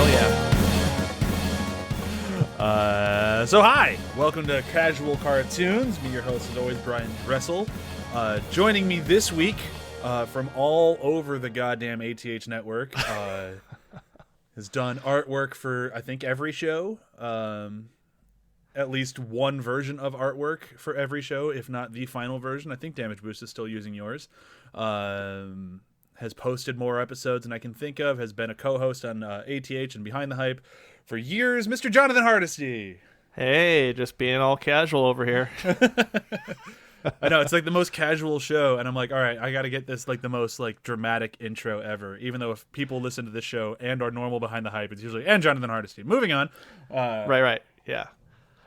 Oh yeah. So hi, welcome to Casual Cartoons. Me, your host, as always, Brian Dressel. Joining me this week from all over the goddamn ATH Network, has done artwork for I think every show. At least one version of artwork for every show, if not the final version. I think Damage Boost is still using yours. Has posted more episodes than I can think of. Has been a co-host on ATH and Behind the Hype for years. Mr. Jonathan Hardesty. Hey, just being all casual over here. I know, it's like the most casual show, and I'm like, all right, I got to get this like the most like dramatic intro ever. Even though if people listen to this show and are normal Behind the Hype, it's usually and Jonathan Hardesty. Moving on. Right, yeah.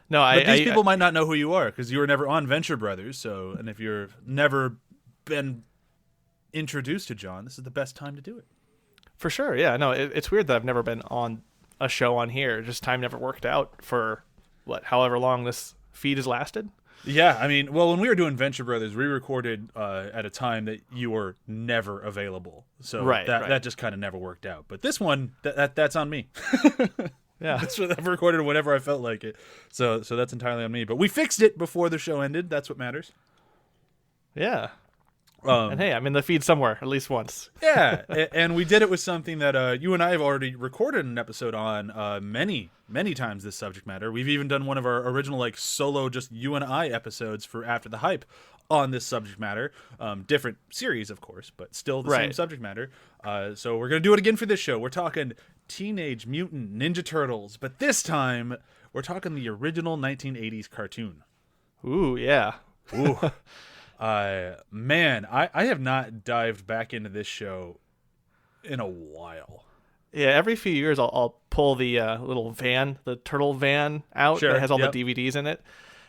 No, but these people might not know who you are because you were never on Venture Brothers. So, and if you've never been introduced to John, this is the best time to do it. For sure, yeah. No, it's weird that I've never been on a show on here. Just time never worked out for however long this feed has lasted. Yeah, I mean, well, when we were doing Venture Brothers, we recorded at a time that you were never available. So that just kind of never worked out. But this one, that's on me. Yeah, I've recorded whenever I felt like it. So that's entirely on me. But we fixed it before the show ended. That's what matters. Yeah. And hey, I'm in the feed somewhere, at least once. Yeah, and we did it with something that you and I have already recorded an episode on many times, this subject matter. We've even done one of our original like solo just you and I episodes for After the Hype on this subject matter. Different series, of course, but still the same subject matter. So we're going to do it again for this show. We're talking Teenage Mutant Ninja Turtles, but this time we're talking the original 1980s cartoon. Ooh, yeah. Ooh. Man, I have not dived back into this show in a while. Yeah, every few years I'll pull the little van, the turtle van out that has all the DVDs in it,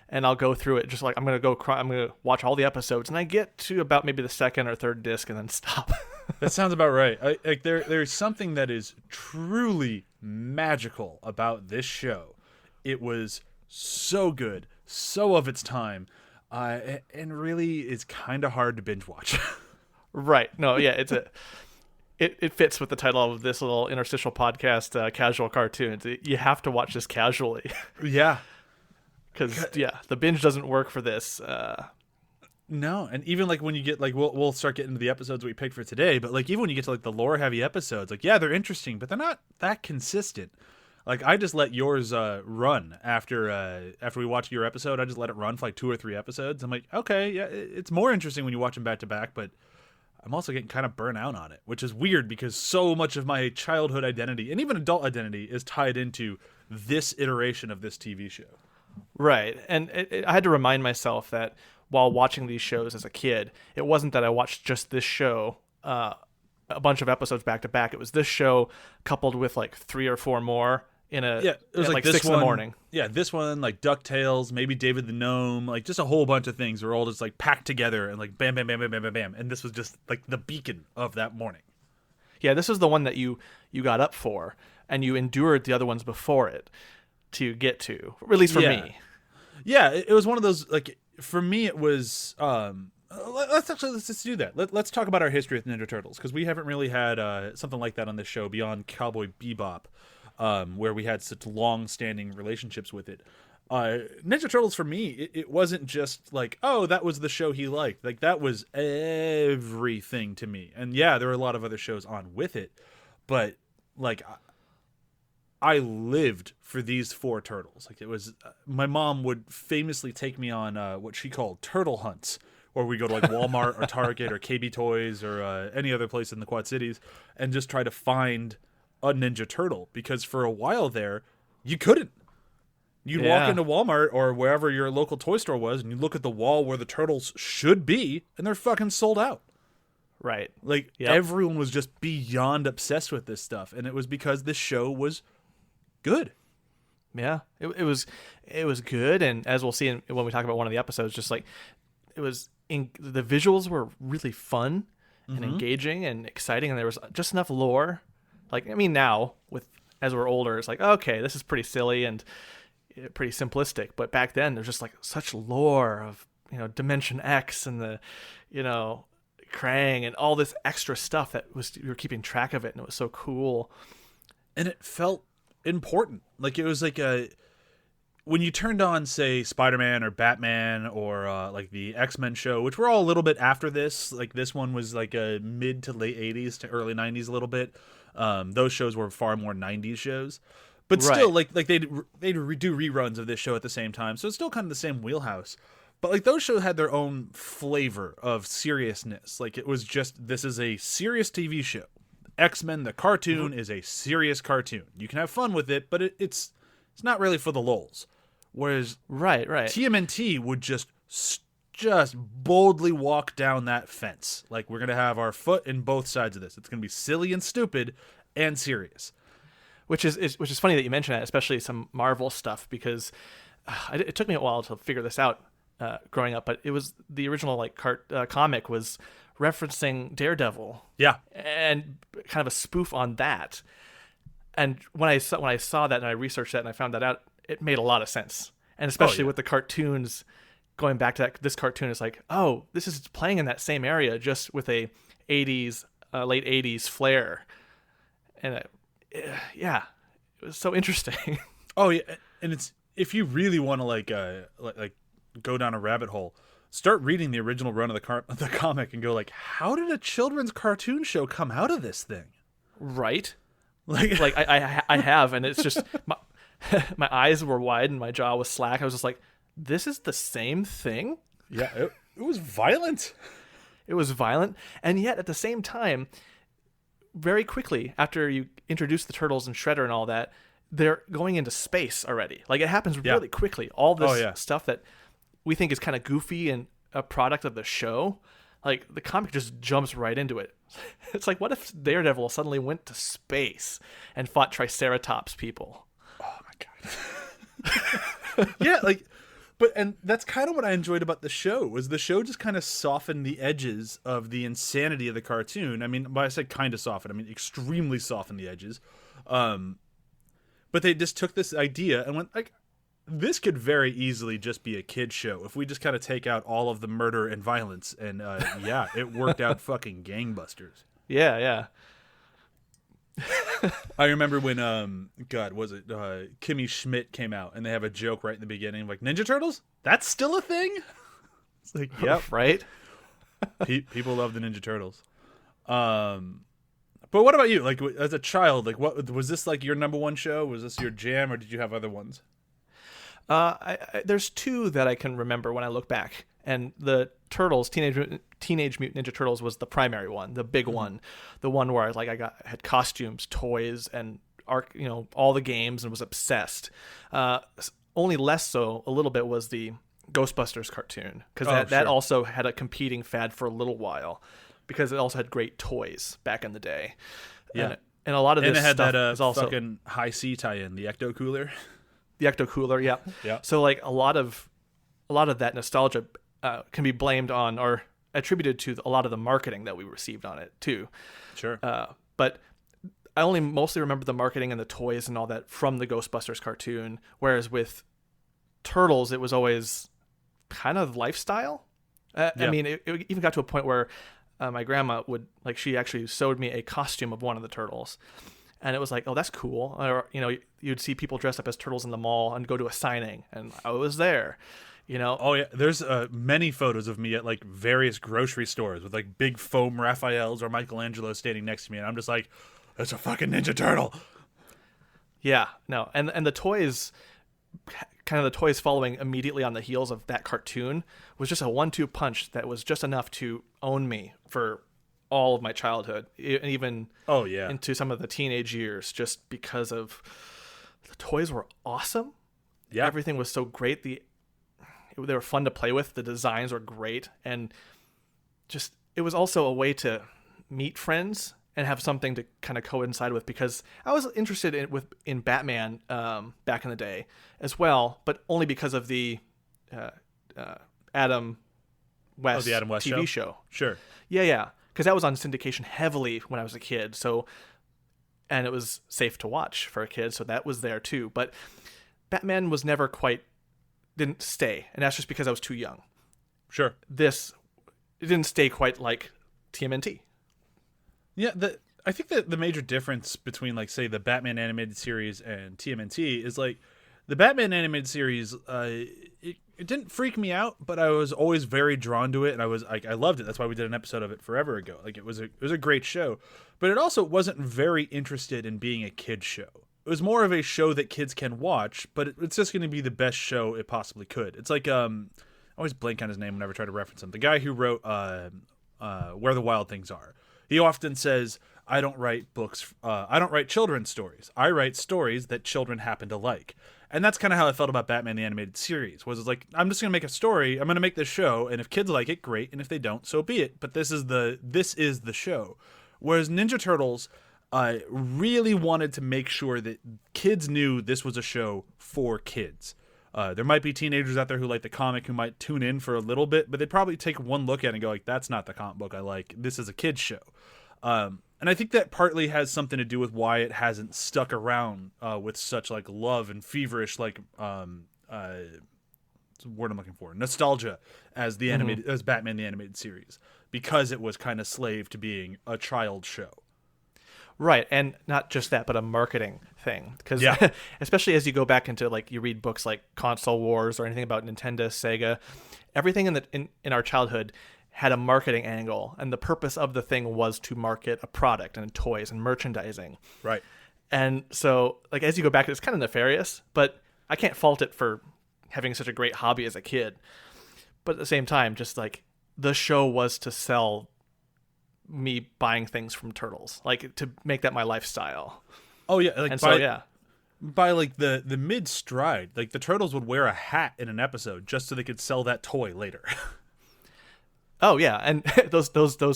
and I'll go through it. Just like I'm gonna watch all the episodes, and I get to about maybe the second or third disc and then stop. That sounds about right. There's something that is truly magical about this show. It was so good, so of its time. And really is kind of hard to binge watch. Right. No, yeah, it fits with the title of this little interstitial podcast, Casual Cartoons. You have to watch this casually. Yeah. Because, the binge doesn't work for this. No, and even like when you get like, we'll start getting into the episodes we picked for today, but like even when you get to like the lore-heavy episodes, like, yeah, they're interesting, but they're not that consistent. Like, I just let yours run after we watch your episode. I just let it run for like 2 or 3 episodes. I'm like, okay, yeah, it's more interesting when you watch them back to back, but I'm also getting kind of burnt out on it, which is weird because so much of my childhood identity and even adult identity is tied into this iteration of this TV show. Right, and I had to remind myself that while watching these shows as a kid, it wasn't that I watched just this show a bunch of episodes back to back. It was this show coupled with like 3 or 4 more. It was like 6 in the morning. Yeah, this one, like DuckTales, maybe David the Gnome, like just a whole bunch of things were all just like packed together and like bam, bam, bam, bam, bam, bam, bam. And this was just like the beacon of that morning. Yeah, this was the one that you got up for and you endured the other ones before it to get to, at least for me. Yeah, it was one of those, like, for me it was, let's just do that. Let's talk about our history with Ninja Turtles, because we haven't really had something like that on this show beyond Cowboy Bebop. Where we had such long-standing relationships with it. Ninja Turtles, for me, it wasn't just like, oh, that was the show he liked. Like, that was everything to me. And yeah, there were a lot of other shows on with it, but like, I lived for these 4 turtles. Like, it was, my mom would famously take me on what she called turtle hunts, where we go to like Walmart or Target or KB Toys or any other place in the Quad Cities and just try to find a Ninja Turtle, because for a while there you couldn't. You'd walk into Walmart or wherever your local toy store was and you look at the wall where the turtles should be and they're fucking sold out. Right. Like, everyone was just beyond obsessed with this stuff, and it was because this show was good. Yeah, it was good, and as we'll see when we talk about one of the episodes, just like the visuals were really fun and engaging and exciting, and there was just enough lore. Like, I mean, now as we're older, it's like, okay, this is pretty silly and pretty simplistic. But back then, there's just like such lore of, Dimension X and the, Krang and all this extra stuff that you were keeping track of it, and it was so cool. and it felt important. Like it was like when you turned on, say, Spider-Man or Batman or like the X-Men show, which were all a little bit after this. Like this one was like a mid to late 80s to early 90s a little bit. Those shows were far more 90s shows. But still, like they do reruns of this show at the same time. So it's still kind of the same wheelhouse. But like those shows had their own flavor of seriousness. Like it was just, this is a serious TV show. X-Men, the cartoon, is a serious cartoon. You can have fun with it, but it's not really for the lulz. Whereas right. TMNT would just boldly walk down that fence. Like, we're going to have our foot in both sides of this. It's going to be silly and stupid and serious. Which is funny that you mention that, especially some Marvel stuff, because it took me a while to figure this out growing up, but it was the original like comic was referencing Daredevil. Yeah. And kind of a spoof on that. And when I saw that and I researched that and I found that out, it made a lot of sense. And especially with the cartoons, going back to that, this cartoon is like, oh, this is playing in that same area, just with a 80s, late 80s flair. And it was so interesting. Oh yeah, and it's, if you really want to like go down a rabbit hole, start reading the original run of the comic and go like, how did a children's cartoon show come out of this thing? Right. Like I have, and it's just my eyes were wide and my jaw was slack. I was just like, this is the same thing? Yeah, it was violent. It was violent, and yet at the same time, very quickly after you introduce the Turtles and Shredder and all that, they're going into space already. Like, it happens really quickly. All this stuff that we think is kind of goofy and a product of the show, like, the comic just jumps right into it. It's like, what if Daredevil suddenly went to space and fought Triceratops people? Oh my god. Yeah, like, and that's kind of what I enjoyed about the show, was the show just kind of softened the edges of the insanity of the cartoon. I mean, by I said kind of softened, I mean extremely softened the edges. But they just took this idea and went like, this could very easily just be a kid's show if we just kind of take out all of the murder and violence. And yeah, it worked out fucking gangbusters. Yeah. I remember when Kimmy Schmidt came out and they have a joke right in the beginning, like, Ninja Turtles? That's still a thing? It's like, yep. Right? People love the Ninja Turtles. But what about you? Like, as a child, like, what was this, like, your number one show? Was this your jam, or did you have other ones? There's two that I can remember when I look back, and the Turtles, Teenage Mutant Ninja Turtles, was the primary one, the big one, the one where I had costumes, toys, and all the games, and was obsessed. Only less so, a little bit, was the Ghostbusters cartoon, because that also had a competing fad for a little while, because it also had great toys back in the day. Yeah, and a lot of this and it had stuff that is also fucking high C tie-in, the Ecto Cooler. The Ecto Cooler, yeah. Yeah. So like a lot of that nostalgia can be blamed on or attributed to a lot of the marketing that we received on it too. Sure. But I only mostly remember the marketing and the toys and all that from the Ghostbusters cartoon. Whereas with Turtles, it was always kind of lifestyle. I mean, it even got to a point where my grandma would, like, she actually sewed me a costume of one of the Turtles. And it was like, oh, that's cool. Or, you'd see people dressed up as turtles in the mall and go to a signing, and I was there, Oh, yeah. There's many photos of me at, like, various grocery stores with, like, big foam Raphaels or Michelangelo standing next to me, and I'm just like, it's a fucking Ninja Turtle. Yeah, no. And the toys, kind of the toys following immediately on the heels of that cartoon, was just a 1-2 punch that was just enough to own me for all of my childhood, and even into some of the teenage years, just because of the toys were awesome. Yeah, everything was so great. They were fun to play with. The designs were great, and just it was also a way to meet friends and have something to kind of coincide with, because I was interested in Batman back in the day as well, but only because of the Adam West, the Adam West TV show. Sure. Yeah. Because that was on syndication heavily when I was a kid, and it was safe to watch for a kid, so that was there too. But Batman was never didn't stay, and that's just because I was too young. Sure. It didn't stay quite like TMNT. Yeah, I think that the major difference between, like, say, the Batman animated series and TMNT is, like, the Batman animated series, it didn't freak me out, but I was always very drawn to it, and I was like, I loved it. That's why we did an episode of it forever ago. Like, it was a great show, but it also wasn't very interested in being a kid's show. It was more of a show that kids can watch, but it's just going to be the best show it possibly could. It's like, I always blank on his name whenever I try to reference him. The guy who wrote Where the Wild Things Are. He often says, I don't write books, I don't write children's stories. I write stories that children happen to like. And that's kind of how I felt about Batman the Animated Series. Was it's like, I'm just going to make a story, I'm going to make this show, and if kids like it, great, and if they don't, so be it. But this is the show. Whereas Ninja Turtles really wanted to make sure that kids knew this was a show for kids. There might be teenagers out there who like the comic who might tune in for a little bit, but they'd probably take one look at it and go like, that's not the comic book I like. This is a kid's show. And I think that partly has something to do with why it hasn't stuck around with such like love and feverish like what's the word I'm looking for, nostalgia as the animated as Batman the Animated Series, because it was kind of slave to being a child show. Right, and not just that, but a marketing thing. Because especially as you go back into, like, you read books like Console Wars or anything about Nintendo, Sega, everything in our childhood had a marketing angle, and the purpose of the thing was to market a product and toys and merchandising. Right. And so, like, as you go back, it's kind of nefarious, but I can't fault it for having such a great hobby as a kid. But at the same time, just like, the show was to sell me buying things from Turtles, like, to make that my lifestyle. Oh yeah, like, and by like the mid stride, like the Turtles would wear a hat in an episode just so they could sell that toy later. Oh yeah, and those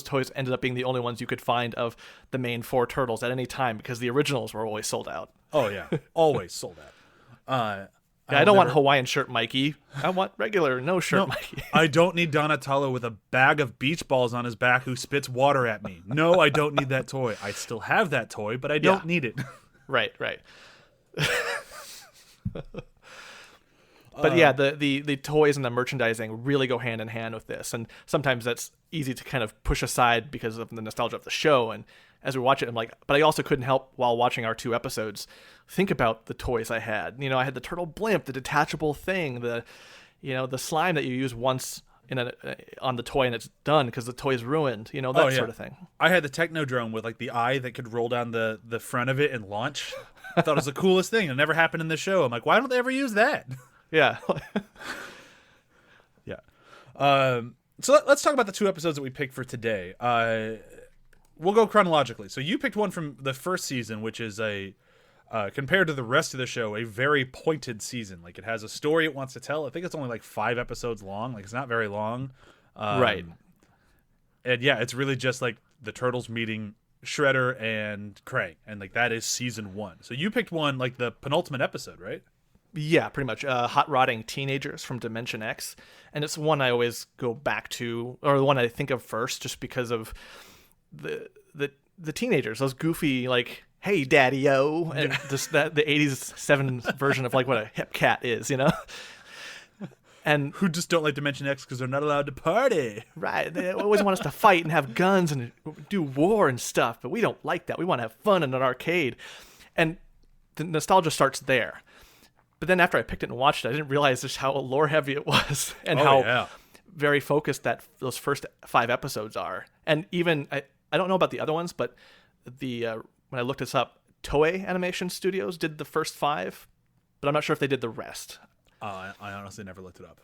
toys ended up being the only ones you could find of the main four Turtles at any time, because the originals were always sold out. Oh yeah, always sold out. I don't want Hawaiian shirt Mikey. I want regular no shirt Mikey. I don't need Donatello with a bag of beach balls on his back who spits water at me. No, I don't need that toy. I still have that toy, but I don't need it. Right. But yeah, the toys and the merchandising really go hand in hand with this, and sometimes that's easy to kind of push aside because of the nostalgia of the show. And as we watch it, I'm like, but I also couldn't help, while watching our 2 episodes, think about the toys I had. You know, I had the turtle blimp, the detachable thing, the slime that you use once on the toy and it's done because the toy is ruined. You know, that sort of thing. I had the Technodrome with like the eye that could roll down the front of it and launch. I thought it was the coolest thing. It never happened in the show. I'm like, why don't they ever use that? Yeah. Yeah. So let's talk about the 2 episodes that we picked for today. We'll go chronologically. So you picked one from the first season, which is compared to the rest of the show, a very pointed season. Like, it has a story it wants to tell. I think it's only like 5 episodes long. Like, it's not very long. Right. And yeah, it's really just like the Turtles meeting Shredder and Krang. And like, that is season 1. So you picked one, like the penultimate episode, right? Yeah, pretty much. Hot Rodding Teenagers from Dimension X. And it's one I always go back to, or the one I think of first, just because of the teenagers, those goofy, like, hey daddy-o, and just that the 80s 7 version of like what a hip cat is, you know? And who just don't like Dimension X because they're not allowed to party. Right. They always want us to fight and have guns and do war and stuff, but we don't like that. We want to have fun in an arcade. And the nostalgia starts there. But then after I picked it and watched it, I didn't realize just how lore heavy it was, and how very focused that those first 5 episodes are. And even I don't know about the other ones, but when I looked this up, Toei Animation Studios did the first 5, but I'm not sure if they did the rest. I honestly never looked it up.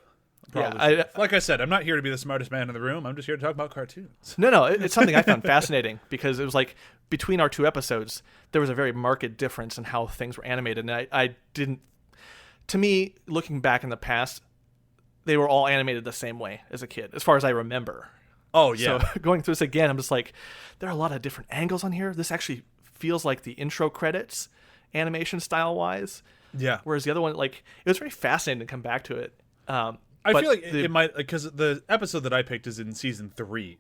Like I said, I'm not here to be the smartest man in the room. I'm just here to talk about cartoons. No, it's something I found fascinating, because it was like between our 2 episodes, there was a very marked difference in how things were animated, and I didn't. To me, looking back in the past, they were all animated the same way as a kid, as far as I remember. Oh, yeah. So going through this again, I'm just like, there are a lot of different angles on here. This actually feels like the intro credits, animation style-wise. Yeah. Whereas the other one, like, it was very fascinating to come back to it. I feel like it might, because the episode that I picked is in season 3,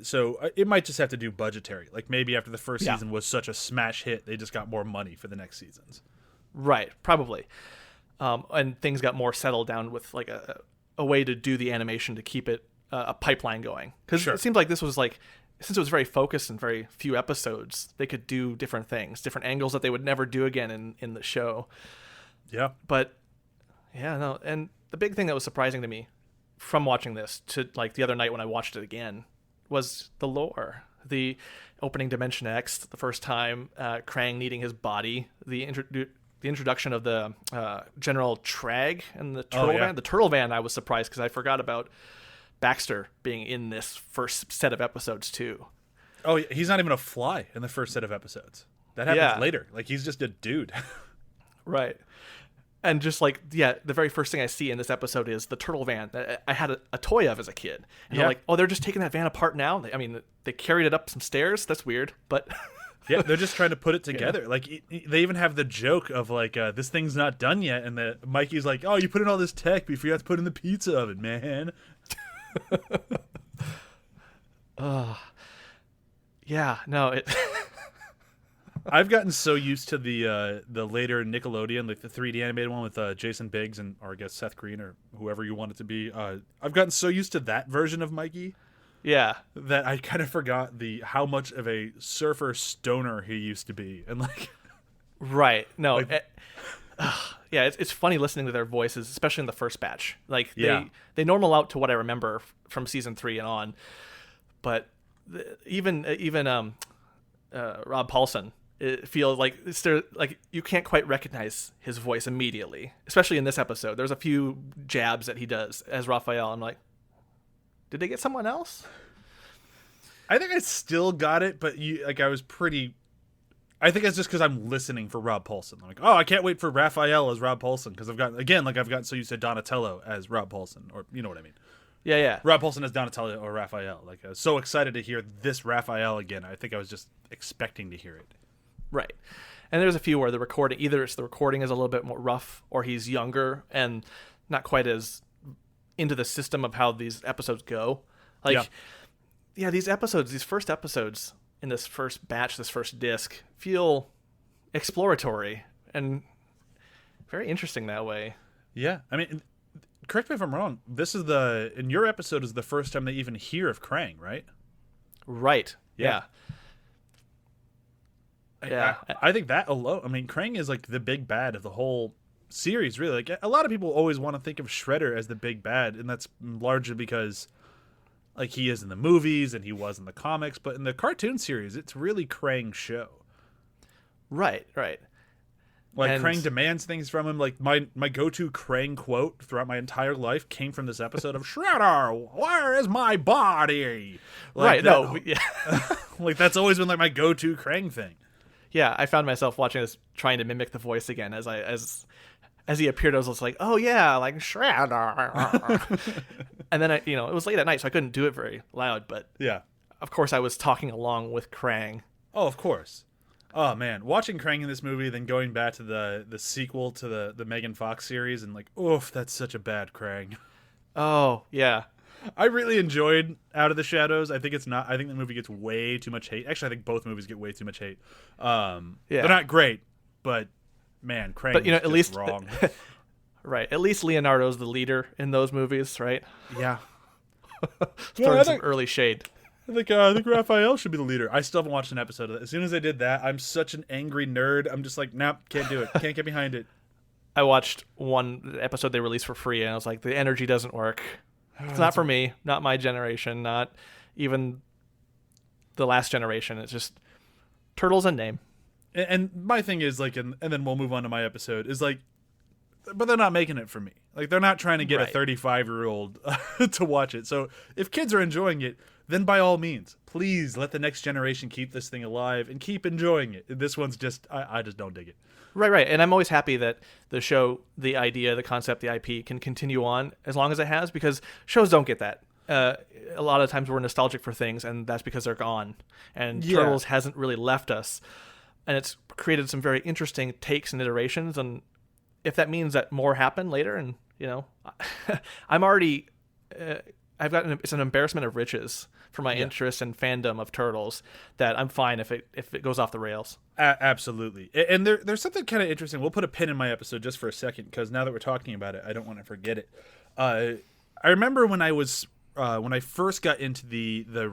so it might just have to do budgetary. Like, maybe after the first season was such a smash hit, they just got more money for the next seasons. Right, probably. And things got more settled down with like a way to do the animation to keep it a pipeline going. Because it seems like this was like since it was very focused and very few episodes, they could do different things, different angles that they would never do again in the show. Yeah. But yeah, no. And the big thing that was surprising to me from watching this to like the other night when I watched it again was the lore. The opening Dimension X, the first time, Krang needing his body, the introduction of the General Trag and the Turtle Van. The Turtle Van, I was surprised because I forgot about Baxter being in this first set of episodes too. Oh, he's not even a fly in the first set of episodes. That happens later. Like, he's just a dude. Right. And just like, yeah, the very first thing I see in this episode is the Turtle Van that I had a toy of as a kid. And they're like, oh, they're just taking that van apart now? I mean, they carried it up some stairs. That's weird, but... Yeah, they're just trying to put it together. Yeah. Like, they even have the joke of, like, this thing's not done yet. And Mikey's like, oh, you put in all this tech, but you forgot to put in the pizza oven, man. Yeah, no, I've gotten so used to the later Nickelodeon, like the 3D animated one with Jason Biggs and, or I guess Seth Green or whoever you want it to be. I've gotten so used to that version of Mikey, that I kind of forgot how much of a surfer stoner he used to be, and like, right? No, like, yeah, it's funny listening to their voices, especially in the first batch. Like they normal out to what I remember from season 3 and on, but even Rob Paulson. It feels like you can't quite recognize his voice immediately, especially in this episode. There's a few jabs that he does as Raphael. I'm like, did they get someone else? I think I still got it, but I think it's just because I'm listening for Rob Paulson. I'm like, oh, I can't wait for Raphael as Rob Paulson because I've gotten so used to Donatello as Rob Paulson, or you know what I mean. Yeah. Rob Paulson as Donatello or Raphael. Like, I was so excited to hear this Raphael again. I think I was just expecting to hear it. Right. And there's a few where the recording is a little bit more rough, or he's younger and not quite as into the system of how these episodes go. Like, these first episodes in this first batch, this first disc, feel exploratory and very interesting that way. Yeah. I mean, correct me if I'm wrong. In your episode is the first time they even hear of Krang, right? Right. Yeah. I think that alone, I mean, Krang is like the big bad of the whole series, really. Like, a lot of people always want to think of Shredder as the big bad, and that's largely because like he is in the movies and he was in the comics, but in the cartoon series, it's really Krang's show. Right. Like, Krang demands things from him. Like, my go-to Krang quote throughout my entire life came from this episode of Shredder, where is my body? Like, like, that's always been like my go-to Krang thing. Yeah, I found myself watching this, trying to mimic the voice again as he appeared. I was just like, "Oh yeah, like Shredder." And then it was late at night, so I couldn't do it very loud. But yeah, of course, I was talking along with Krang. Oh, of course. Oh man, watching Krang in this movie, then going back to the sequel to the Megan Fox series, and like, oof, that's such a bad Krang. Oh yeah. I really enjoyed Out of the Shadows. I think the movie gets way too much hate. Actually, I think both movies get way too much hate. They're not great, but man, Krang is at least wrong. Right. At least Leonardo's the leader in those movies, right? Yeah. Throwing some early shade. I think Raphael should be the leader. I still haven't watched an episode of that. As soon as I did that, I'm such an angry nerd. I'm just like, nope, can't do it. Can't get behind it. I watched one episode they released for free, and I was like, the energy doesn't work. It's not for me, not my generation, not even the last generation. It's just Turtles and name. And my thing is, like, and then we'll move on to my episode, is like, but they're not making it for me. Like, they're not trying to get a 35-year-old to watch it. So if kids are enjoying it, then by all means, please let the next generation keep this thing alive and keep enjoying it. This one's just, I just don't dig it. Right. And I'm always happy that the show, the idea, the concept, the IP can continue on as long as it has, because shows don't get that. A lot of times we're nostalgic for things, and that's because they're gone. And Turtles hasn't really left us. And it's created some very interesting takes and iterations. And if that means that more happen later, and, I'm already... it's an embarrassment of riches for my interest and fandom of Turtles that I'm fine if it goes off the rails. Absolutely. And there's something kind of interesting. We'll put a pin in my episode just for a second, because now that we're talking about it, I don't want to forget it. I remember when I first got into the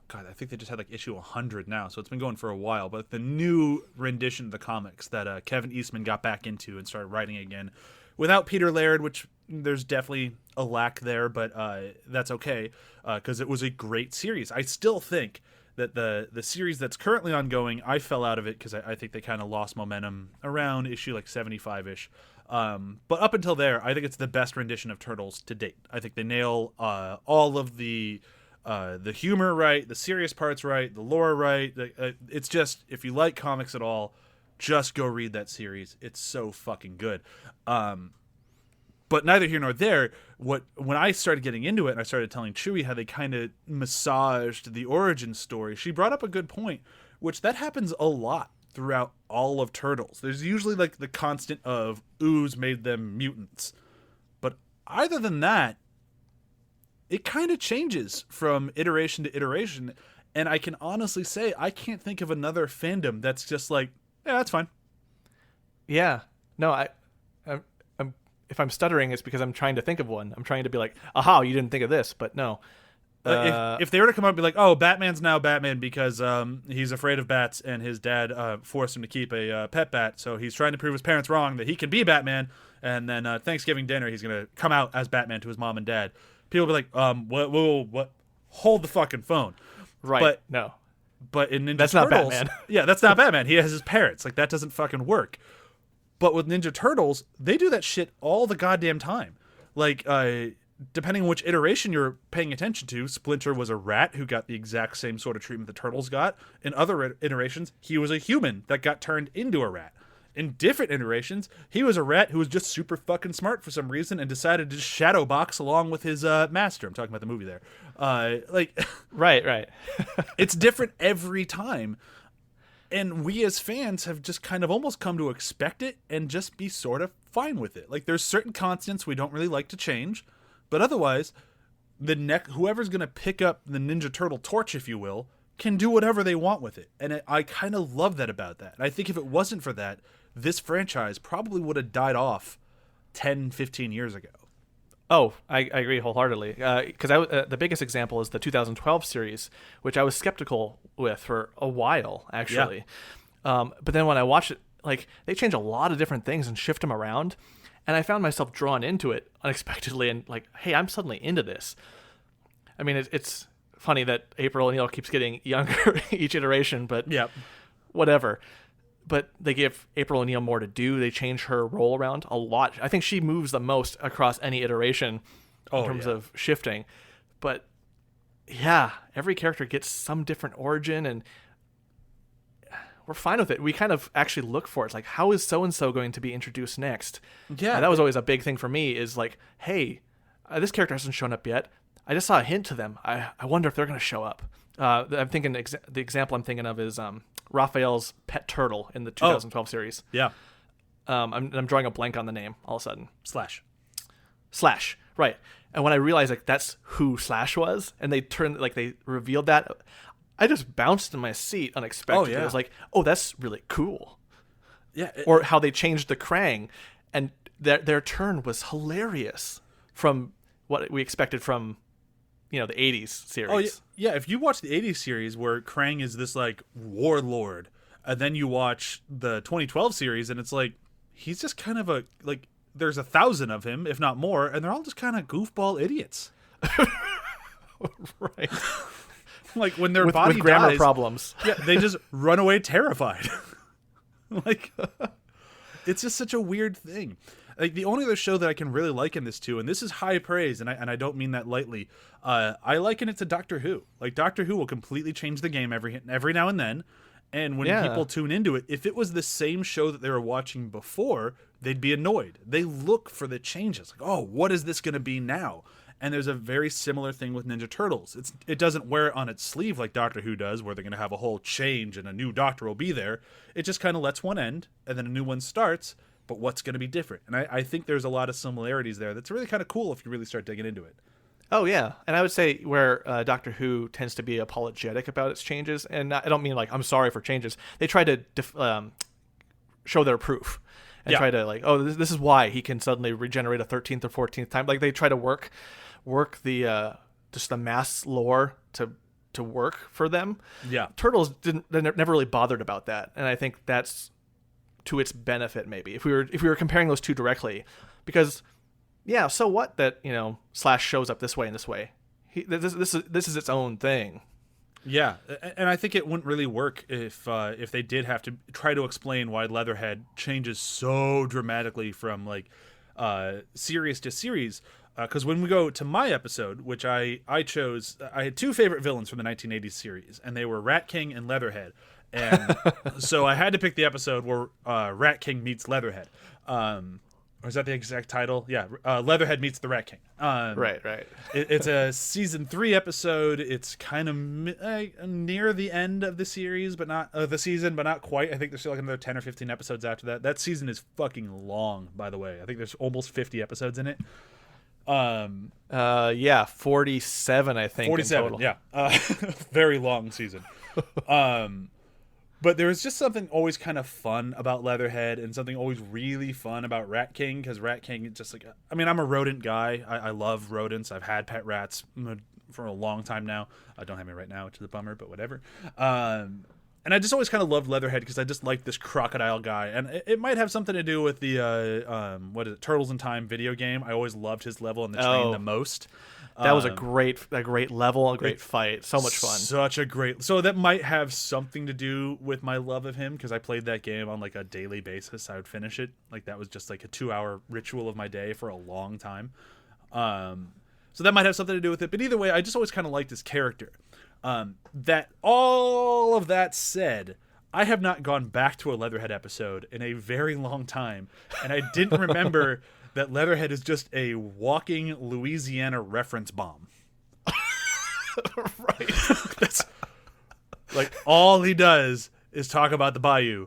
God, I think they just had like issue 100 now, so it's been going for a while. But the new rendition of the comics that Kevin Eastman got back into and started writing again, without Peter Laird, which there's definitely a lack there, but that's okay because it was a great series. I still think that the series that's currently ongoing, I fell out of it because I think they kind of lost momentum around issue like 75-ish. But up until there, I think it's the best rendition of Turtles to date. I think they nail all of the humor right, the serious parts right, the lore right. It's just, if you like comics at all, just go read that series. It's so fucking good. But neither here nor there. When I started getting into it and I started telling Chewie how they kind of massaged the origin story, she brought up a good point, which that happens a lot throughout all of Turtles. There's usually like the constant of ooze made them mutants. But other than that, it kind of changes from iteration to iteration. And I can honestly say I can't think of another fandom that's just like, yeah, that's fine. Yeah. No, I'm if I'm stuttering, it's because I'm trying to think of one. I'm trying to be like, aha, you didn't think of this, but no. If they were to come up and be like, oh, Batman's now Batman because he's afraid of bats and his dad forced him to keep a pet bat, so he's trying to prove his parents wrong that he can be Batman, and then Thanksgiving dinner he's going to come out as Batman to his mom and dad. People will be like, what? Hold the fucking phone. Right, but, no. But in Ninja That's Turtles... not Batman. Yeah, that's not Batman. He has his parents. Like, that doesn't fucking work. But with Ninja Turtles, they do that shit all the goddamn time. Like, depending on which iteration you're paying attention to, Splinter was a rat who got the exact same sort of treatment the Turtles got. In other iterations, he was a human that got turned into a rat. In different iterations, he was a rat who was just super fucking smart for some reason and decided to just shadow box along with his master. I'm talking about the movie there. Right. It's different every time. And we as fans have just kind of almost come to expect it and just be sort of fine with it. Like, there's certain constants we don't really like to change, but otherwise, whoever's going to pick up the Ninja Turtle torch, if you will, can do whatever they want with it. And I kind of love that about that. And I think if it wasn't for that, this franchise probably would have died off 10, 15 years ago. Oh, I agree wholeheartedly. Because the biggest example is the 2012 series, which I was skeptical with for a while, actually. Yeah. But then when I watched it, like, they change a lot of different things and shift them around, and I found myself drawn into it unexpectedly and like, hey, I'm suddenly into this. I mean, it's funny that April O'Neil keeps getting younger each iteration, but whatever. But they give April O'Neil more to do. They change her role around a lot. I think she moves the most across any iteration in terms of shifting. But yeah, every character gets some different origin, and we're fine with it. We kind of actually look for it. It's like, how is so-and-so going to be introduced next? Yeah. And that was always a big thing for me, is like, hey, this character hasn't shown up yet. I just saw a hint to them. I wonder if they're going to show up. I'm thinking the example I'm thinking of is Raphael's pet turtle in the 2012 series. Yeah. I'm drawing a blank on the name all of a sudden. Slash. Right. And when I realized like that's who Slash was, and they revealed that, I just bounced in my seat unexpectedly. I was like, oh, that's really cool. Yeah. Or how they changed the Krang, and their turn was hilarious from what we expected from, the 80s series. Oh, yeah. If you watch the 80s series where Krang is this, like, warlord, and then you watch the 2012 series, and it's like, he's just kind of there's 1,000 of him, if not more, and they're all just kind of goofball idiots. Right. Like, when their body with grammar dies, problems. Yeah, they just run away terrified. Like, it's just such a weird thing. Like, the only other show that I can really liken this to, and this is high praise, and I don't mean that lightly, I liken it to Doctor Who. Like, Doctor Who will completely change the game every now and then, and when people tune into it, if it was the same show that they were watching before, they'd be annoyed. They look for the changes. Like, oh, what is this going to be now? And there's a very similar thing with Ninja Turtles. It doesn't wear it on its sleeve like Doctor Who does, where they're going to have a whole change and a new Doctor will be there. It just kind of lets one end, and then a new one starts, but what's going to be different? And I think there's a lot of similarities there that's really kind of cool if you really start digging into it. Oh, yeah. And I would say where Doctor Who tends to be apologetic about its changes, and I don't mean like, I'm sorry for changes. They try to show their proof and try to like, oh, this is why he can suddenly regenerate a 13th or 14th time. Like, they try to work the just the mass lore to to work for them. Yeah. Turtles they never really bothered about that, and I think that's to its benefit maybe if we were comparing those two directly, because yeah, so what that Slash shows up this way and this way. This is its own thing. Yeah, and I think it wouldn't really work if they did have to try to explain why Leatherhead changes so dramatically from like series to series. Because when we go to my episode, which I chose, I had two favorite villains from the 1980s series, and they were Rat King and Leatherhead. And so I had to pick the episode where Rat King meets Leatherhead. Or is that the exact title? Yeah, Leatherhead meets the Rat King. Right. It's a season 3 episode. It's kind of near the end of the series, but not the season, but not quite. I think there's still like another 10 or 15 episodes after that. That season is fucking long, by the way. I think there's almost 50 episodes in it. 47, I think. 47, in total. yeah. Very long season. But there was just something always kind of fun about Leatherhead and something always really fun about Rat King, because Rat King just like, I mean, I'm a rodent guy. I love rodents. I've had pet rats for a long time now. I don't have any right now, which is a bummer, but whatever. And I just always kind of loved Leatherhead because I just liked this crocodile guy. And it might have something to do with the, Turtles in Time video game. I always loved his level in the train the most. That was a great level, a great fight. So much fun. So that might have something to do with my love of him, because I played that game on like a daily basis. I would finish it. Like that was just like a 2-hour ritual of my day for a long time. So that might have something to do with it. But either way, I just always kind of liked his character. That all of that said, I have not gone back to a Leatherhead episode in a very long time, and I didn't remember that Leatherhead is just a walking Louisiana reference bomb. Right. That's like all he does is talk about the bayou.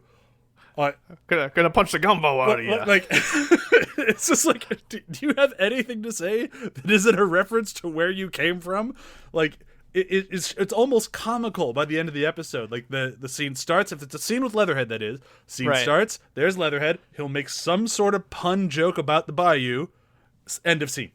Gonna punch the gumbo out of you. Like, it's just like, do you have anything to say that isn't a reference to where you came from? Like, it's almost comical by the end of the episode. Like the scene starts, if it's a scene with Leatherhead, that is, starts, there's Leatherhead, he'll make some sort of pun joke about the bayou, end of scene.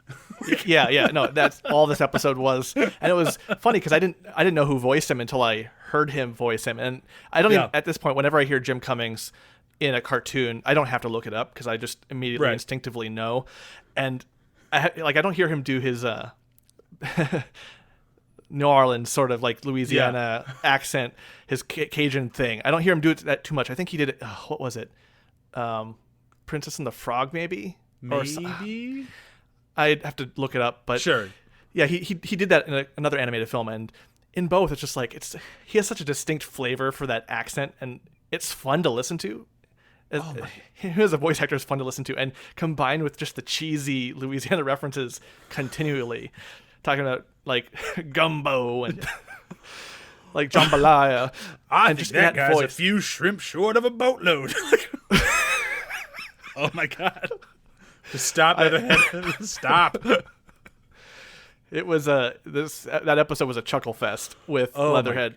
yeah, no, that's all this episode was. And it was funny because I didn't know who voiced him until I heard him voice him. And I don't even, at this point, whenever I hear Jim Cummings in a cartoon, I don't have to look it up because I just immediately instinctively know. And I don't hear him do his New Orleans sort of like Louisiana accent, his Cajun thing. I don't hear him do that too much. I think he did it. What was it? Princess and the Frog, maybe. Maybe. I'd have to look it up, but sure. Yeah, he did that in another animated film, and in both, it's just like he has such a distinct flavor for that accent, and it's fun to listen to. Him as a voice actor is fun to listen to, and combined with just the cheesy Louisiana references continually, talking about like gumbo and like jambalaya. I think that guy's voice. A few shrimp short of a boatload. Oh my god! Just stop, Leatherhead. Stop. It was that episode was a chuckle fest with Leatherhead,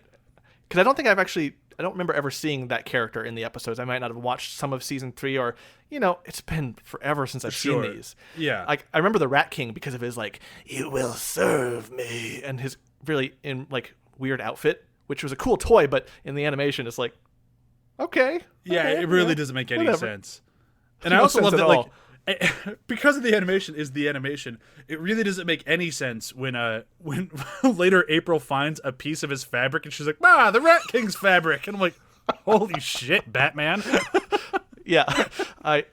because I don't remember ever seeing that character in the episodes. I might not have watched some of season 3, or it's been forever since I've seen these. Yeah, like I remember the Rat King because of his like "you will serve me" and his really in like weird outfit, which was a cool toy, but in the animation it's like okay, it really doesn't make any sense. And I also love that like. Because of the animation, it really doesn't make any sense when later April finds a piece of his fabric and she's like, the Rat King's fabric, and I'm like, holy shit, Batman. Yeah, I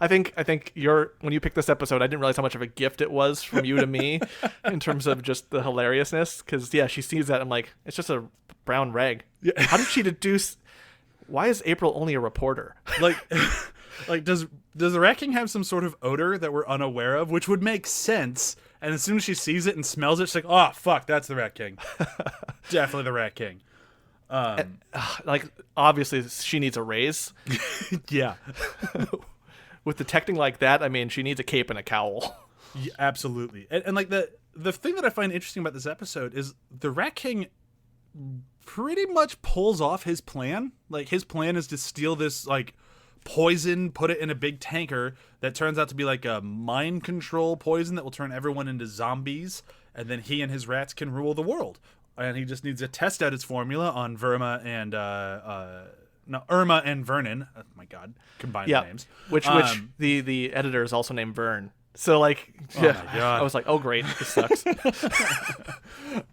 think when you picked this episode, I didn't realize how much of a gift it was from you to me in terms of just the hilariousness, because she sees that, I'm like, it's just a brown rag. Yeah. How did she deduce? Why is April only a reporter? Like, does the Rat King have some sort of odor that we're unaware of, which would make sense? And as soon as she sees it and smells it, she's like, oh, fuck, that's the Rat King. Definitely the Rat King. Like, obviously, she needs a raise. Yeah. With detecting like that, I mean, she needs a cape and a cowl. Yeah, absolutely. And like, the thing that I find interesting about this episode is the Rat King pretty much pulls off his plan. Like, his plan is to steal this, like, poison, put it in a big tanker that turns out to be like a mind control poison that will turn everyone into zombies, and then he and his rats can rule the world. and he just needs to test out his formula on Irma and Vernon. Oh my God, combined the names. Which the editor is also named Vern. So like, yeah, my God. I was like, oh great, this sucks.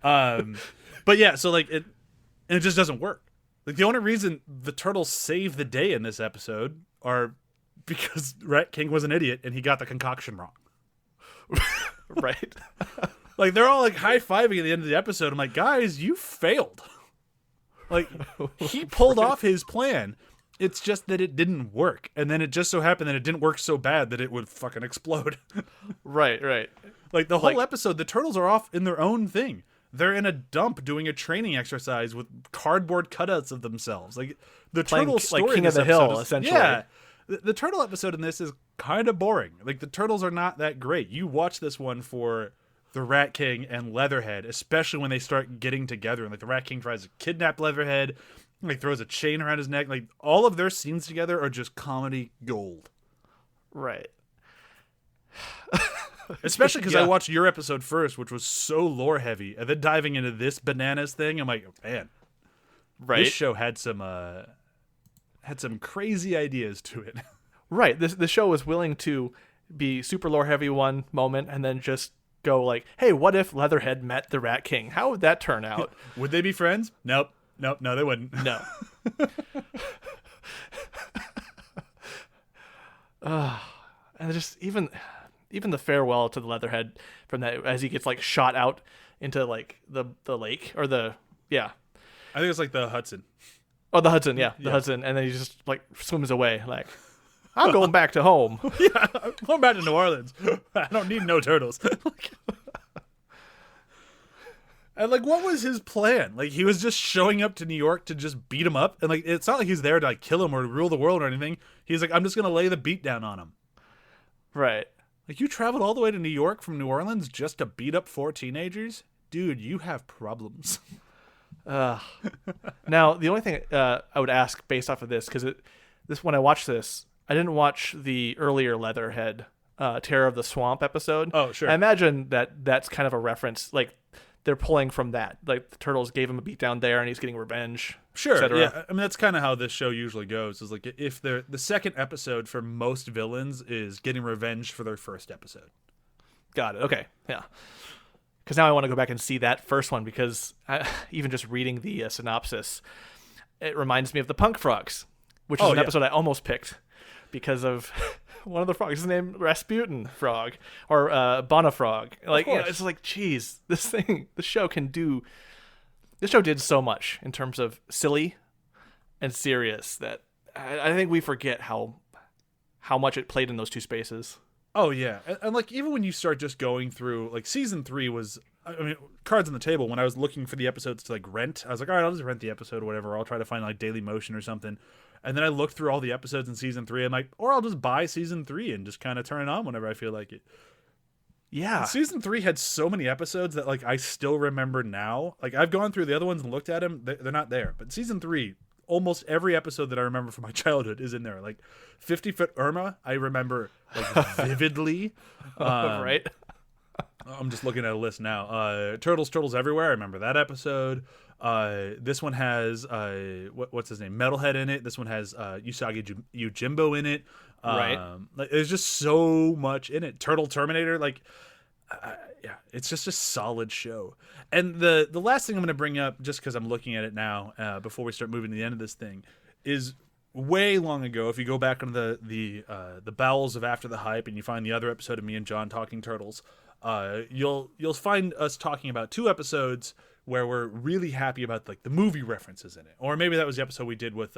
But yeah, so like it just doesn't work. Like the only reason the turtles save the day in this episode are because Rat King was an idiot and he got the concoction wrong. Right. Like they're all like high-fiving at the end of the episode. I'm like, guys, you failed. Like he pulled off his plan. It's just that it didn't work. And then it just so happened that it didn't work so bad that it would fucking explode. Right. Like the whole episode, the turtles are off in their own thing. They're in a dump doing a training exercise with cardboard cutouts of themselves. Like the turtle story, like King of the Hill, essentially. Yeah, the turtle episode in this is kind of boring. Like the turtles are not that great. You watch this one for the Rat King and Leatherhead, especially when they start getting together. And like the Rat King tries to kidnap Leatherhead, like throws a chain around his neck. Like all of their scenes together are just comedy gold. Right. Especially because I watched your episode first, which was so lore heavy, and then diving into this bananas thing, I'm like, man, this show had some crazy ideas to it. Right. The show was willing to be super lore heavy one moment, and then just go like, hey, what if Leatherhead met the Rat King? How would that turn out? Would they be friends? Nope, no, they wouldn't. No. And just even the farewell to the Leatherhead from that, as he gets like shot out into like the lake or I think it's like the Hudson. Oh, the Hudson, yeah, Hudson, and then he just like swims away like, I'm going back to home. Yeah, I'm going back to New Orleans. I don't need no turtles. And like, what was his plan? Like, he was just showing up to New York to just beat him up, and like, it's not like he's there to like kill him or rule the world or anything. He's like, I'm just gonna lay the beat down on him. Right. Like, you traveled all the way to New York from New Orleans just to beat up 4 teenagers? Dude, you have problems. Now, the only thing I would ask based off of this, because when I watched this, I didn't watch the earlier Leatherhead Terror of the Swamp episode. Oh, sure. I imagine that's kind of a reference, like they're pulling from that. Like the turtles gave him a beat down there and he's getting revenge. Sure, yeah. I mean, that's kind of how this show usually goes. Is like if the second episode for most villains is getting revenge for their first episode. Got it. Okay, yeah. Because now I want to go back and see that first one, because even just reading the synopsis, it reminds me of the Punk Frogs, which is an episode I almost picked because of one of the frogs. His name Rasputin Frog or Bonna Frog. Like, it's like, geez, this show did so much in terms of silly and serious that I think we forget how much it played in those two spaces. Oh yeah, and like even when you start just going through, like season 3 was, I mean, cards on the table. When I was looking for the episodes to like rent, I was like, all right, I'll just rent the episode or whatever. I'll try to find like Daily Motion or something. And then I looked through all the episodes in season 3. I'm like, or I'll just buy season 3 and just kind of turn it on whenever I feel like it. Yeah, and season 3 had so many episodes that like I still remember now. Like I've gone through the other ones and looked at them; they're not there. But season 3. Almost every episode that I remember from my childhood is in there. Like 50-Foot Irma, I remember like vividly. Right. I'm just looking at a list now. Turtles Everywhere. I remember that episode. This one has what's his name? Metalhead in it. This one has Usagi Yojimbo in it. Right. Like, there's just so much in it. Turtle Terminator. Like, yeah, it's just a solid show. And the last thing I'm going to bring up, just because I'm looking at it now, before we start moving to the end of this thing, is way long ago. If you go back into the bowels of After the Hype and you find the other episode of me and John talking turtles, you'll find us talking about 2 episodes where we're really happy about like the movie references in it, or maybe that was the episode we did with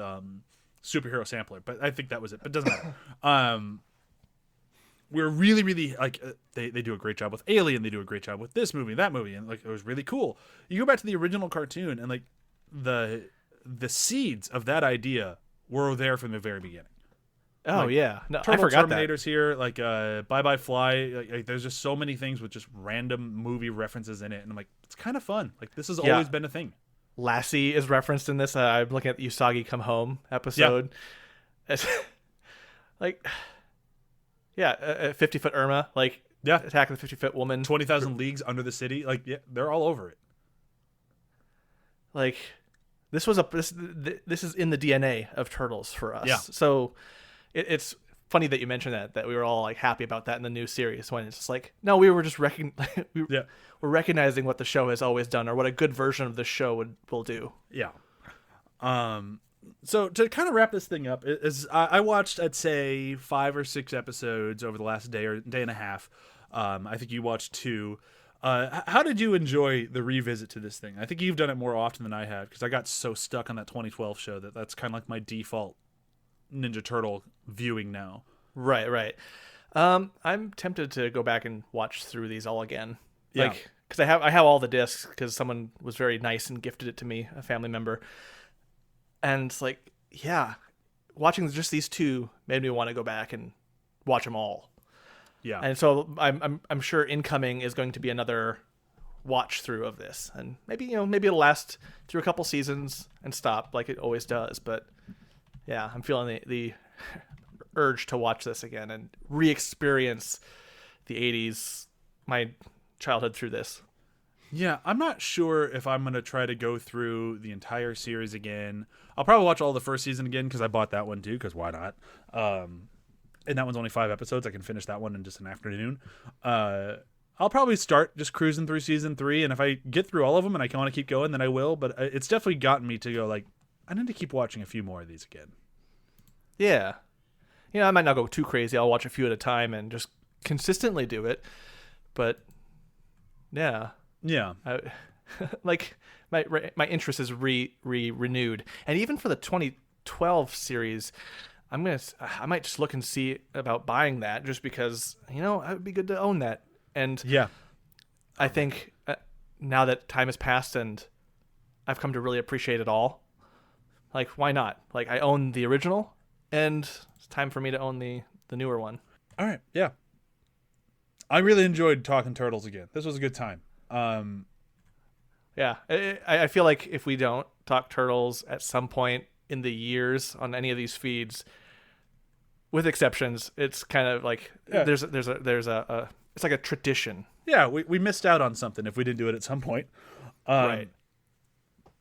Superhero Sampler, but I think that was it. But it doesn't matter. We're really, really like they do a great job with Alien. They do a great job with this movie, that movie, and like it was really cool. You go back to the original cartoon, and like the seeds of that idea were there from the very beginning. Oh like, yeah, no, Turtle I forgot Terminators that. Here, like Bye Bye Fly. Like, there's just so many things with just random movie references in it, and I'm like, it's kind of fun. Like this has always been a thing. Lassie is referenced in this. I'm looking at the Usagi Come Home episode. Yeah. It's like. Yeah, 50-Foot Irma, like Attack of the 50-Foot Woman, 20,000 Leagues Under the City, like they're all over it. like this was this is in the DNA of Turtles for us. Yeah. So it's funny that you mentioned that we were all like happy about that in the new series, when it's just like, no, we were just we're recognizing what the show has always done, or what a good version of the show will do. Yeah. So to kind of wrap this thing up, I watched, I'd say 5 or 6 episodes over the last day or day and a half. I think you watched 2. How did you enjoy the revisit to this thing? I think you've done it more often than I have, because I got so stuck on that 2012 show that's kind of like my default Ninja Turtle viewing now. Right. I'm tempted to go back and watch through these all again. Like, because I have all the discs, because someone was very nice and gifted it to me, a family member. And it's like, yeah, watching just these 2 made me want to go back and watch them all. Yeah. And so I'm sure incoming is going to be another watch through of this, and maybe it'll last through a couple seasons and stop like it always does. But yeah, I'm feeling the urge to watch this again and re-experience the 80s, my childhood, through this. Yeah, I'm not sure if I'm going to try to go through the entire series again. I'll probably watch all the first season again, because I bought that one too, because why not? And that one's only 5 episodes. I can finish that one in just an afternoon. I'll probably start just cruising through season 3, and if I get through all of them and I want to keep going, then I will. But it's definitely gotten me to go, like, I need to keep watching a few more of these again. Yeah. I might not go too crazy. I'll watch a few at a time and just consistently do it. But yeah. Yeah. Like my interest is renewed. And even for the 2012 series, I might just look and see about buying that, just because, it would be good to own that. And yeah, I think now that time has passed and I've come to really appreciate it all, like, why not? Like, I own the original, and it's time for me to own the newer one. All right. Yeah. I really enjoyed talking Turtles again. This was a good time. Yeah. I feel like if we don't talk Turtles at some point in the years on any of these feeds, with exceptions, it's kind of like there's a it's like a tradition. Yeah, we missed out on something if we didn't do it at some point. Right.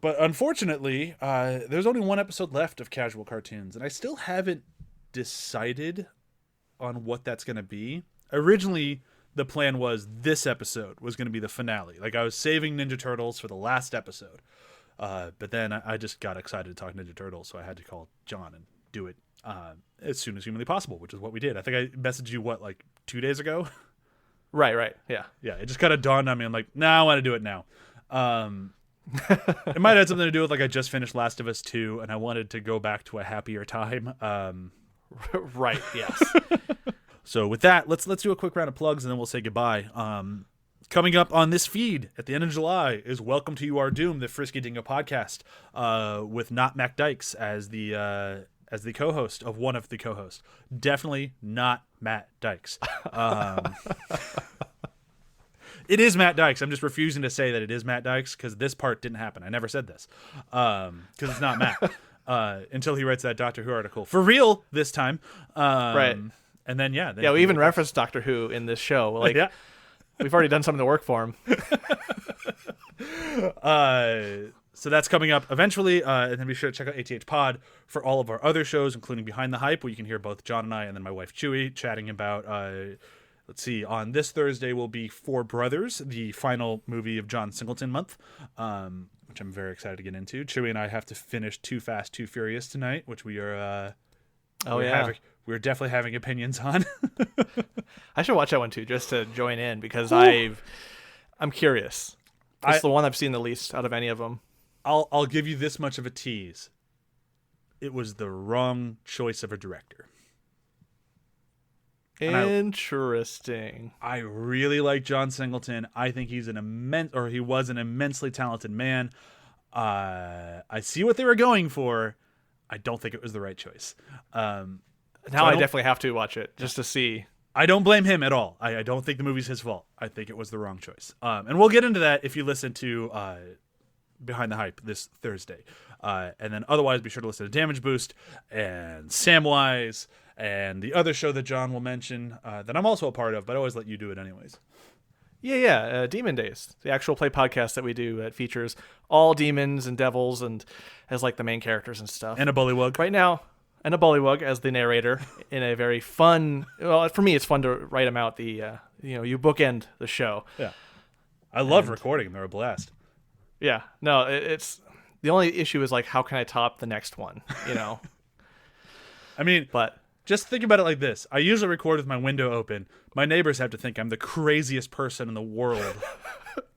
But unfortunately, there's only 1 episode left of Casual Cartoons, and I still haven't decided on what that's going to be. Originally, the plan was this episode was going to be the finale. Like, I was saving Ninja Turtles for the last episode. But then I just got excited to talk Ninja Turtles, so I had to call John and do it as soon as humanly possible, which is what we did. I think I messaged you, like 2 days ago? Right. Yeah. Yeah, it just kind of dawned on me. I'm like, I want to do it now. It might have something to do with, like, I just finished Last of Us 2, and I wanted to go back to a happier time. Right, yes. So with that, let's do a quick round of plugs, and then we'll say goodbye. Coming up on this feed at the end of July is Welcome to You Are Doom, the Frisky Dingo podcast, with not Mac Dykes as the co-host of one of the co-hosts. Definitely not Matt Dykes. It is Matt Dykes. I'm just refusing to say that it is Matt Dykes, because this part didn't happen. I never said this, because it's not Matt until he writes that Doctor Who article for real this time. Right. And then we even referenced Doctor Who in this show. Like, yeah. We've already done some of the work for him. So that's coming up eventually, and then be sure to check out ATH Pod for all of our other shows, including Behind the Hype, where you can hear both John and I, and then my wife Chewy, chatting about, let's see, on this Thursday will be Four Brothers, the final movie of John Singleton month, which I'm very excited to get into. Chewy and I have to finish Too Fast, Too Furious tonight, which we are... we're definitely having opinions on. I should watch that one too, just to join in, because I'm curious. It's the one I've seen the least out of any of them. I'll give you this much of a tease. It was the wrong choice of a director. Interesting. I really like John Singleton. I think he was an immensely talented man. I see what they were going for. I don't think it was the right choice. Now I definitely have to watch it just to see. I don't blame him at all. I don't think the movie's his fault. I think it was the wrong choice. And we'll get into that if you listen to Behind the Hype this Thursday. And then otherwise, be sure to listen to Damage Boost and Samwise and the other show that John will mention that I'm also a part of, but I always let you do it anyways. Yeah. Demon Days, the actual play podcast that we do that features all demons and devils and as like the main characters and stuff. And a bullywug. Right now, and a bullywug as the narrator in a very fun. Well, for me, it's fun to write them out. You bookend the show. Yeah, I love recording them. They're a blast. Yeah, no, it's the only issue is like how can I top the next one? I mean, but just think about it like this: I usually record with my window open. My neighbors have to think I'm the craziest person in the world.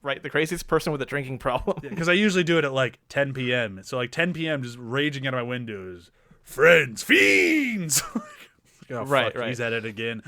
Right, the craziest person with a drinking problem. Because I usually do it at like 10 p.m. So like 10 p.m. just raging out of my windows. Friends, fiends. Oh, right. He's at it again.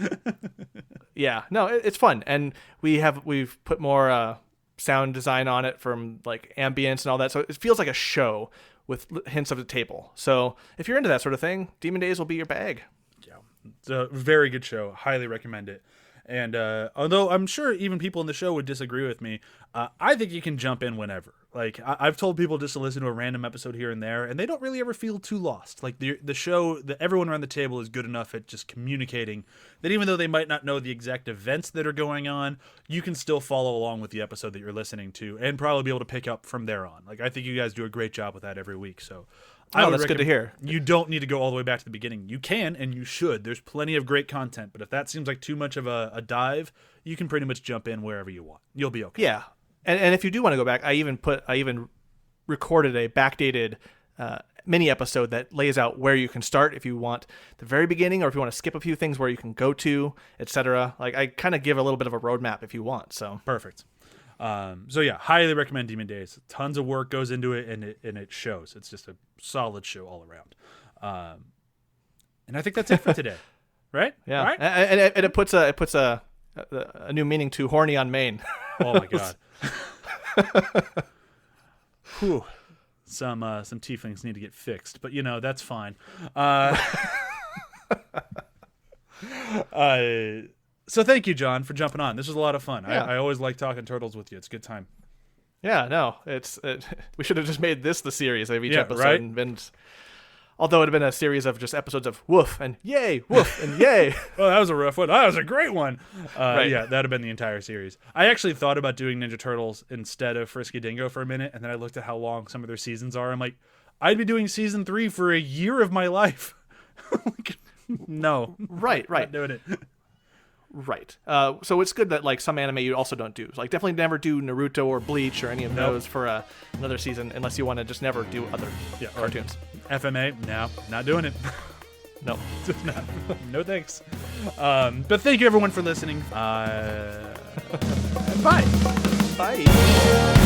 Yeah, no, it's fun, and we've put more sound design on it from like ambience and all that, so it feels like a show with hints of the table. So if you're into that sort of thing, Demon Days will be your bag. Yeah, it's a very good show. Highly recommend it. And although I'm sure even people in the show would disagree with me, I think you can jump in whenever. Like I've told people just to listen to a random episode here and there, and they don't really ever feel too lost. Like the show, everyone around the table is good enough at just communicating that even though they might not know the exact events that are going on, you can still follow along with the episode that you're listening to and probably be able to pick up from there on. Like I think you guys do a great job with that every week. So. That's good to hear. You don't need to go all the way back to the beginning. You can and you should. There's plenty of great content, but if that seems like too much of a dive, you can pretty much jump in wherever you want. You'll be okay. Yeah, and if you do want to go back, I even recorded a backdated mini episode that lays out where you can start if you want the very beginning, or if you want to skip a few things where you can go to, etc. Like I kind of give a little bit of a roadmap if you want. So perfect. So yeah, highly recommend Demon Days. Tons of work goes into it, and it shows. It's just a solid show all around. And I think that's it for today, right? Yeah, all right? And it puts a new meaning to horny on Maine. Oh my god. Whew. Some tieflings need to get fixed, but that's fine. So thank you, John, for jumping on. This was a lot of fun. Yeah. I always like talking turtles with you. It's a good time. Yeah, no, we should have just made this the series of each episode, right? And been, although it had been a series of just episodes of woof and yay, woof and yay. Well, that was a rough one. That was a great one. Right. Yeah, that'd have been the entire series. I actually thought about doing Ninja Turtles instead of Frisky Dingo for a minute, and then I looked at how long some of their seasons are. I'm like, I'd be doing season 3 for a year of my life. Like, no. Right. Not doing it. Right. So it's good that like some anime you also don't do. Like definitely never do Naruto or Bleach or any of those for another season unless you want to just never do other cartoons. FMA, no, not doing it. No. No thanks. But thank you everyone for listening. Bye. Bye.